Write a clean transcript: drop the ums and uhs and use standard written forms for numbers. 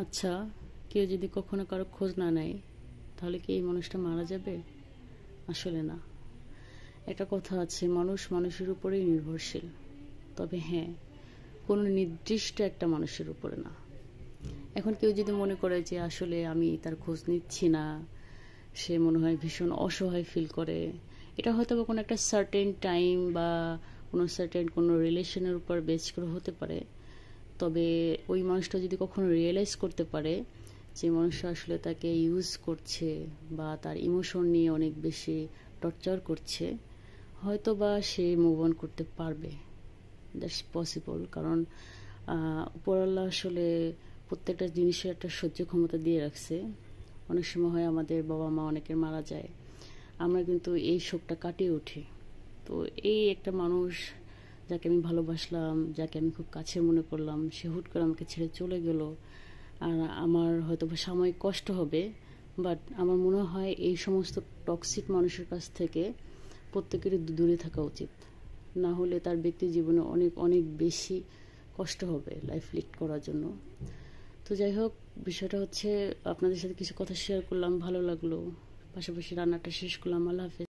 আচ্ছা, কেউ যদি কখনো কারো খোঁজ না নেয় তাহলে কি এই মানুষটা মারা যাবে? আসলে না। একটা কথা আছে, মানুষ মানুষের উপরেই নির্ভরশীল। তবে হ্যাঁ, কোনো নির্দিষ্ট একটা মানুষের উপরে না। এখন কেউ যদি মনে করে যে আসলে আমি তার খোঁজ নিচ্ছি না, সে মনে হয় ভীষণ অসহায় ফিল করে, এটা হয়তো বা কোনো একটা সার্টেন টাইম বা কোনো রিলেশনের উপর বেস করে হতে পারে। তবে ওই মানুষটা যদি কখনো রিয়েলাইজ করতে পারে যে মানুষটা আসলে তাকে ইউজ করছে বা তার ইমোশন নিয়ে অনেক বেশি টর্চার করছে, হয়তো বা সে মুভ অন করতে পারবে। দ্যাটস পসিবল, কারণ উপরওয়ালা আসলে প্রত্যেকটা জিনিসের একটা সহ্য ক্ষমতা দিয়ে রাখছে। অনেক সময় হয় আমাদের বাবা মা অনেকের মারা যায়, আমরা কিন্তু এই শোকটা কাটিয়ে উঠি। তো এই একটা মানুষ যাকে আমি ভালোবাসলাম, যাকে আমি খুব কাছের মনে করলাম, সে হুট করে আমাকে ছেড়ে চলে গেল। আর আমার হয়তো বা সাময়িক কষ্ট হবে, বাট আমার মনে হয় এই সমস্ত টক্সিক মানুষের কাছ থেকে প্রত্যেকেরই দূরে থাকা উচিত। না হলে তার ব্যক্তি জীবনে অনেক অনেক বেশি কষ্ট হবে লাইফ লিড করার জন্য। তো যাই হোক, বিষয়টা হচ্ছে আপনাদের সাথে কিছু কথা শেয়ার করলাম, ভালো লাগলো। পাশাপাশি রান্নাটা শেষ করলাম। আল্লাহ হাফেজ।